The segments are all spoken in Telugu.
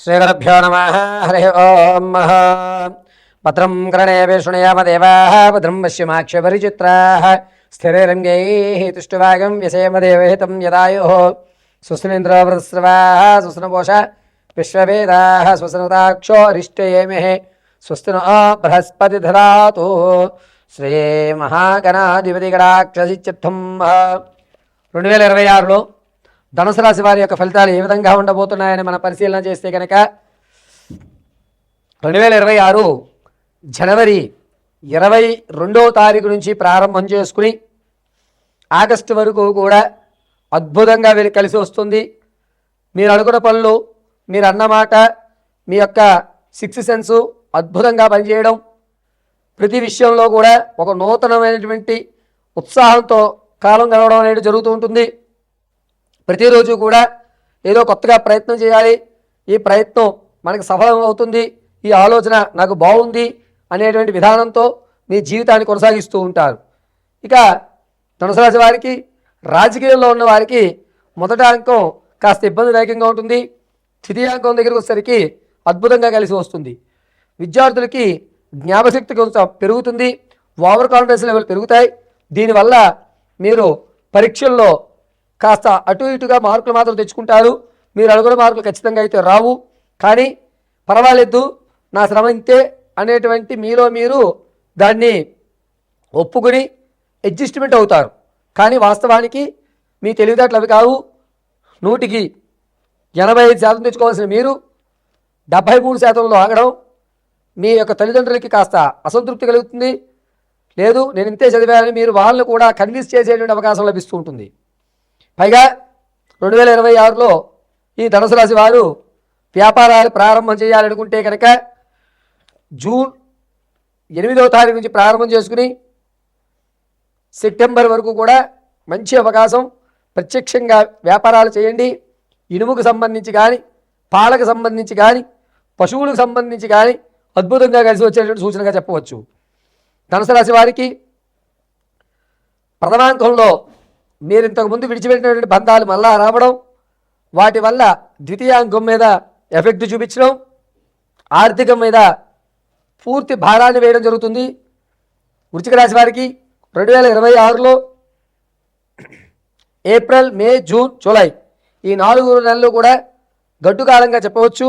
श्रीगुरुभ्यो नमः। हरि ओम। भद्रं कर्णेभिः शृणुयामदेवाः भद्रं पश्यमाक्षपरिचित्राः स्थिरैरङ्गैः तुष्टुवागं व्यसेमदेवहितं यदायुः स्वस्तिनिन्द्रो वृत्रस्रवाः स्वस्तिनपोषा विश्ववेदाः स्वस्तिनताक्षो अरिष्टयेमिः स्वस्ति नो बृहस्पति दधातु శ్రీమహాగణాధిపతిగణాక్షసిత్యం 2026లో ధనుసు రాశి వారి యొక్క ఫలితాలు ఏ విధంగా ఉండబోతున్నాయని మనం పరిశీలన చేస్తే కనుక 2026 జనవరి 22వ తారీఖు నుంచి ప్రారంభం చేసుకుని ఆగస్టు వరకు కూడా అద్భుతంగా కలిసి వస్తుంది. మీరు అనుకున్న పనులు, మీరు అన్నమాట, మీ యొక్క సిక్స్త్ సెన్స్ అద్భుతంగా పనిచేయడం, ప్రతి విషయంలో కూడా ఒక నూతనమైనటువంటి ఉత్సాహంతో కాలం గడవడం అనేది జరుగుతూ ఉంటుంది. ప్రతిరోజు కూడా ఏదో కొత్తగా ప్రయత్నం చేయాలి, ఈ ప్రయత్నం మనకు సఫలం అవుతుంది, ఈ ఆలోచన నాకు బాగుంది అనేటువంటి విధానంతో మీ జీవితాన్ని కొనసాగిస్తూ ఉంటారు. ఇక ధనుసు రాశి వారికి, రాజకీయాల్లో ఉన్న వారికి మొదటి అంకం కాస్త ఇబ్బందిదాయకంగా ఉంటుంది. ద్వితీయాంకం దగ్గరికి వచ్చేసరికి అద్భుతంగా కలిసి వస్తుంది. విద్యార్థులకి జ్ఞాపశక్తి కొంచెం పెరుగుతుంది, ఓవర్ కాన్ఫిడెన్స్ లెవెల్ పెరుగుతాయి. దీనివల్ల మీరు పరీక్షల్లో కాస్త అటు ఇటుగా మార్కులు మాత్రం తెచ్చుకుంటారు. మీరు అనుకున్న మార్కులు ఖచ్చితంగా అయితే రావు, కానీ పర్వాలేదు, నా శ్రమ ఇంతే అనేటువంటి మీలో మీరు దాన్ని ఒప్పుకొని అడ్జస్ట్మెంట్ అవుతారు. కానీ వాస్తవానికి మీ తెలివితేటలు అవి కావు. 100కి 85% తెచ్చుకోవాల్సిన మీరు 73%లో ఆగడం మీ యొక్క తల్లిదండ్రులకి కాస్త అసంతృప్తి కలుగుతుంది. లేదు, నేను ఇంతే చదివానని మీరు వాళ్ళని కూడా కన్విన్స్ చేసేటువంటి అవకాశం లభిస్తూ ఉంటుంది. పైగా 2026లో ఈ ధనుసు రాశి వారు వ్యాపారాలు ప్రారంభం చేయాలనుకుంటే కనుక జూన్ 8వ తారీఖు నుంచి ప్రారంభం చేసుకుని సెప్టెంబర్ వరకు కూడా మంచి అవకాశం. ప్రత్యక్షంగా వ్యాపారాలు చేయండి. ఇనుముకు సంబంధించి కానీ, పాలకు సంబంధించి కానీ, పశువులకు సంబంధించి కానీ అద్భుతంగా కలిసి వచ్చేటువంటి సూచనగా చెప్పవచ్చు. ధనుసు రాశి వారికి ప్రథమాంకంలో మీరు ఇంతకుముందు విడిచిపెట్టినటువంటి బంధాలు మళ్ళా రావడం, వాటి వల్ల ద్వితీయాంకం మీద ఎఫెక్ట్ చూపించడం, ఆర్థికం మీద పూర్తి భారాన్ని వేయడం జరుగుతుంది. వృశ్చిక రాశి వారికి 2026లో ఏప్రిల్, మే, జూన్, జూలై ఈ 4 నెలలు కూడా గడ్డు కాలంగా చెప్పవచ్చు.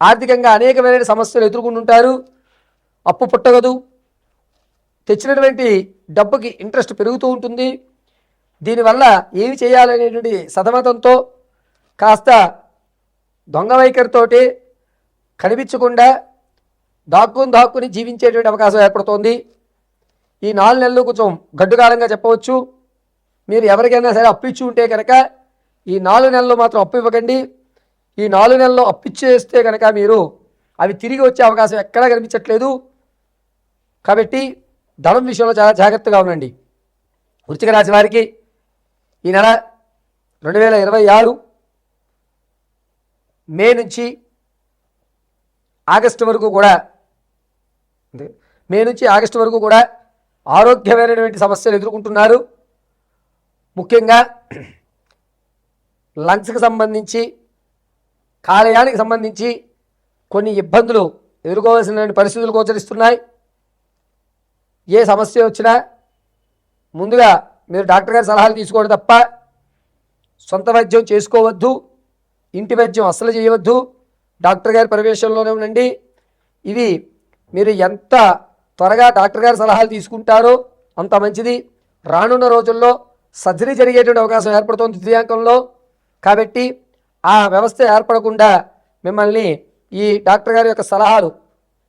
ఆర్థికంగా అనేకమైన సమస్యలు ఎదుర్కొంటుంటారు. అప్పు పుట్టగదు, తెచ్చినటువంటి డబ్బుకి ఇంట్రెస్ట్ పెరుగుతూ ఉంటుంది. దీనివల్ల ఏమి చేయాలనేటువంటి సతమతంతో కాస్త దొంగ వైఖరితోటి కనిపించకుండా దాక్కుని జీవించేటువంటి అవకాశం ఏర్పడుతోంది. ఈ 4 నెలలు కొంచెం గడ్డుకాలంగా చెప్పవచ్చు. మీరు ఎవరికైనా సరే అప్పు ఇచ్చి ఉంటే కనుక ఈ 4 నెలలు మాత్రం అప్పు ఇవ్వకండి. ఈ 4 నెలల్లో అప్పిచ్చేస్తే కనుక మీరు అవి తిరిగి వచ్చే అవకాశం ఎక్కడా కనిపించట్లేదు. కాబట్టి ధనం విషయంలో చాలా జాగ్రత్తగా ఉండండి. వృశ్చిక రాశి వారికి ఈ నెల 2026 మే నుంచి ఆగస్టు వరకు కూడా ఆరోగ్యమైనటువంటి సమస్యలు ఎదుర్కొంటున్నారు. ముఖ్యంగా లంగ్స్కి సంబంధించి, కాలేయానికి సంబంధించి కొన్ని ఇబ్బందులు ఎదుర్కోవాల్సిన పరిస్థితులు గోచరిస్తున్నాయి. ఏ సమస్య వచ్చినా ముందుగా మీరు డాక్టర్ గారి సలహాలు తీసుకోవడం తప్ప సొంత వైద్యం చేసుకోవద్దు. ఇంటి వైద్యం అస్సలు చేయవద్దు. డాక్టర్ గారి పర్యవేక్షణలోనే ఉండండి. ఇది మీరు ఎంత త్వరగా డాక్టర్ గారి సలహాలు తీసుకుంటారో అంత మంచిది. రానున్న రోజుల్లో సర్జరీ జరిగేటువంటి అవకాశం ఏర్పడుతుంది ద్వితీయాంకంలో. కాబట్టి ఆ వ్యవస్థ ఏర్పడకుండా మిమ్మల్ని ఈ డాక్టర్ గారి యొక్క సలహాలు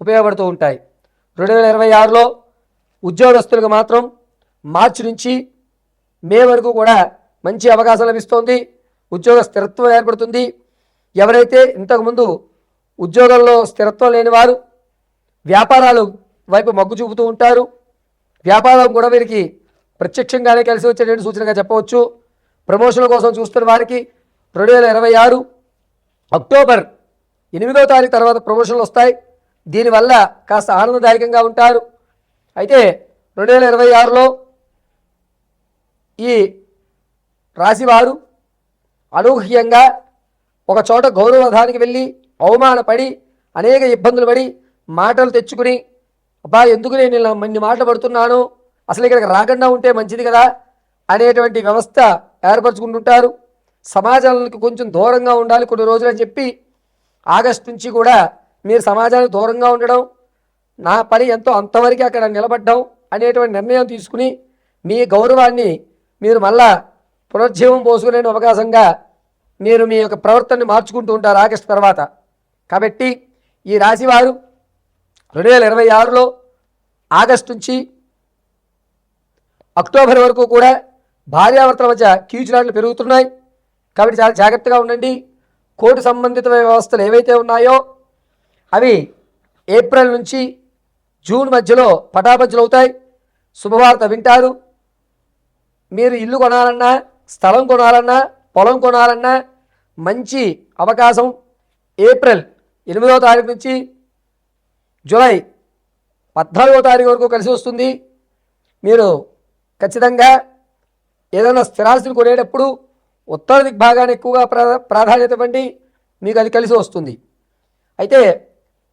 ఉపయోగపడుతూ ఉంటాయి. 2026లో ఉద్యోగస్తులకు మాత్రం మార్చి నుంచి మే వరకు కూడా మంచి అవకాశం లభిస్తోంది. ఉద్యోగ స్థిరత్వం ఏర్పడుతుంది. ఎవరైతే ఇంతకుముందు ఉద్యోగంలో స్థిరత్వం లేని వారు వ్యాపారాలు వైపు మొగ్గు చూపుతూ ఉంటారు. వ్యాపారం కూడా వీరికి ప్రత్యక్షంగానే కలిసి వచ్చేటువంటి సూచనగా చెప్పవచ్చు. ప్రమోషన్ల కోసం చూస్తున్న వారికి 2026 అక్టోబర్ 8వ తారీఖు తర్వాత ప్రమోషన్లు వస్తాయి. దీనివల్ల కాస్త ఆనందదాయకంగా ఉంటారు. అయితే 2026లో ఈ రాశివారు అనూహ్యంగా ఒక చోట గౌరవధానికి వెళ్ళి అవమానపడి అనేక ఇబ్బందులు పడి మాటలు తెచ్చుకుని అబ్బా ఎందుకు నేను ఇలా ఇన్ని మాటలు పడుతున్నాను, అసలు ఇక్కడికి రాకుండా ఉంటే మంచిది కదా అనేటువంటి వ్యవస్థ ఏర్పరచుకుంటుంటారు. సమాజానికి కొంచెం దూరంగా ఉండాలి కొన్ని రోజులు అని చెప్పి ఆగస్టు నుంచి కూడా మీరు సమాజానికి దూరంగా ఉండడం, నా పని ఎంతో అంతవరకు అక్కడ నిలబడ్డం అనేటువంటి నిర్ణయం తీసుకుని మీ గౌరవాన్ని మీరు మళ్ళా పునర్జీవం పోసుకునే అవకాశంగా మీరు మీ యొక్క ప్రవర్తనని మార్చుకుంటూ ఉంటారు ఆగస్టు తర్వాత. కాబట్టి ఈ రాశివారు 2026లో ఆగస్టు నుంచి అక్టోబర్ వరకు కూడా భార్యాభర్తల మధ్య కీచులాటలు పెరుగుతున్నాయి. కాబట్టి చాలా జాగ్రత్తగా ఉండండి. కోర్టు సంబంధిత వ్యవస్థలు ఏవైతే ఉన్నాయో అవి ఏప్రిల్ నుంచి జూన్ మధ్యలో పటాపంచలవుతాయి. శుభవార్త వింటారు. మీరు ఇల్లు కొనాలన్నా, స్థలం కొనాలన్నా, పొలం కొనాలన్నా మంచి అవకాశం ఏప్రిల్ 8వ తారీఖు నుంచి జూలై 14వ తారీఖు వరకు కలిసి వస్తుంది. మీరు ఖచ్చితంగా ఏదైనా స్థిరాస్తులు కొనేటప్పుడు ఉత్తర దిగ్భాగాన్ని ఎక్కువగా ప్రాధాన్యత ఇవ్వండి, మీకు అది కలిసి వస్తుంది. అయితే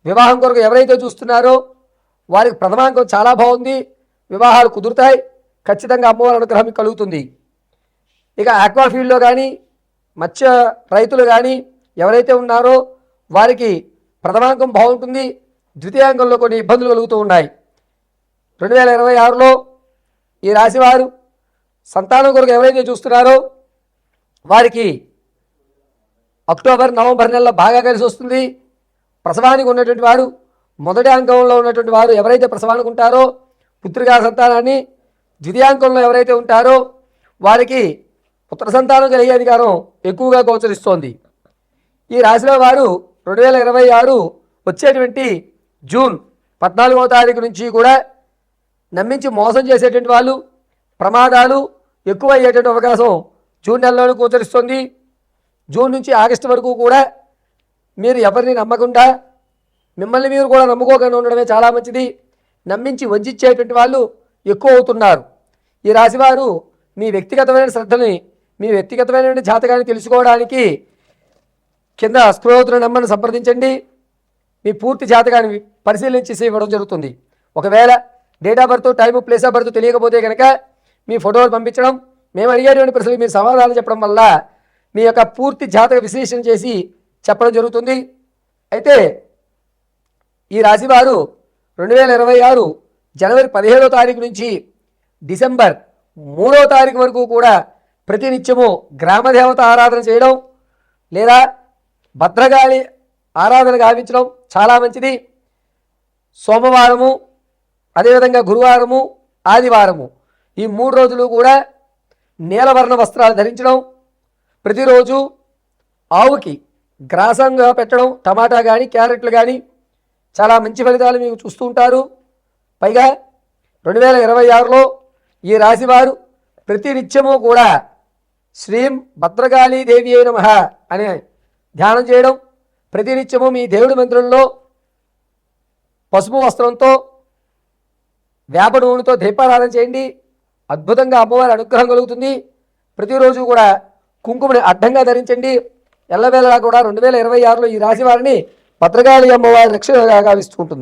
వివాహం కొరకు ఎవరైతే చూస్తున్నారో వారికి ప్రథమాంకం చాలా బాగుంది, వివాహాలు కుదురుతాయి. ఖచ్చితంగా అమ్మవారి అనుగ్రహం కలుగుతుంది. ఇక ఆక్వా ఫీల్డ్లో కానీ మత్స్య రైతులు కానీ ఎవరైతే ఉన్నారో వారికి ప్రథమాంకం బాగుంటుంది, ద్వితీయాంకంలో కొన్ని ఇబ్బందులు కలుగుతూ ఉన్నాయి. 2026లో ఈ రాశివారు సంతానం కొరకు ఎవరైతే చూస్తున్నారో వారికి అక్టోబర్ నవంబర్ నెలలో బాగా కలిసి వస్తుంది. ప్రసవానికి ఉన్నటువంటి వారు మొదటి అంకంలో ఉన్నటువంటి వారు ఎవరైతే ప్రసవానికి ఉంటారో పుత్రికా సంతానాన్ని, ద్వితీయాంకంలో ఎవరైతే ఉంటారో వారికి పుత్ర సంతానం కలిగే అధికారం ఎక్కువగా గోచరిస్తోంది. ఈ రాశిలో వారు 2026 వచ్చేటువంటి జూన్ 14వ తారీఖు నుంచి కూడా నమ్మించి మోసం చేసేటువంటి వాళ్ళు, ప్రమాదాలు ఎక్కువ అయ్యేటువంటి అవకాశం జూన్ నెలలోనే గోచరిస్తుంది. జూన్ నుంచి ఆగస్టు వరకు కూడా మీరు ఎవరిని నమ్మకుండా మిమ్మల్ని మీరు కూడా నమ్ముకోకుండా ఉండడమే చాలా మంచిది. నమ్మించి వంచేటువంటి వాళ్ళు ఎక్కువ అవుతున్నారు. ఈ రాశివారు మీ వ్యక్తిగతమైన శ్రద్ధని, మీ వ్యక్తిగతమైన జాతకాన్ని తెలుసుకోవడానికి కింద స్క్రోల్ అవుతున్న నెంబర్ని సంప్రదించండి. మీ పూర్తి జాతకాన్ని పరిశీలించి ఇవ్వడం జరుగుతుంది. ఒకవేళ date of birth, time, place of birth తెలియకపోతే కనుక మీ ఫోటోలు పంపించడం, మేము అడిగేటువంటి ప్రశ్నలు మీరు సమాధానం చెప్పడం వల్ల మీ యొక్క పూర్తి జాతక విశ్లేషణ చేసి చెప్పడం జరుగుతుంది. అయితే ఈ రాశివారు 2026 జనవరి 15వ తారీఖు నుంచి డిసెంబర్ 3వ తారీఖు వరకు కూడా ప్రతినిత్యము గ్రామదేవత ఆరాధన చేయడం లేదా భద్రకాళి ఆరాధన గావించడం చాలా మంచిది. సోమవారము, అదేవిధంగా గురువారము, ఆదివారము ఈ 3 రోజులు కూడా నీలవర్ణ వస్త్రాలు ధరించడం, ప్రతిరోజు ఆవుకి గ్రాసంగా పెట్టడం, టమాటా కానీ క్యారెట్లు కానీ చాలా మంచి ఫలితాలు మీకు చూస్తూ ఉంటారు. పైగా 2026లో ఈ రాశివారు ప్రతినిత్యము కూడా శ్రీం భద్రకాళీ దేవి అయిన నమః అనే ధ్యానం చేయడం, ప్రతినిత్యము మీ దేవుడి మందిరంలో పసుపు వస్త్రంతో వేప నూనెతో దీపారాధన చేయండి. అద్భుతంగా అమ్మవారి అనుగ్రహం కలుగుతుంది. ప్రతిరోజు కూడా కుంకుమని అడ్డంగా ధరించండి. ఎల్లవేళలా కూడా 2026లో ఈ రాశి వారిని భద్రకాళి అమ్మవారి రక్షణగా గావిస్తూ ఉంటుంది.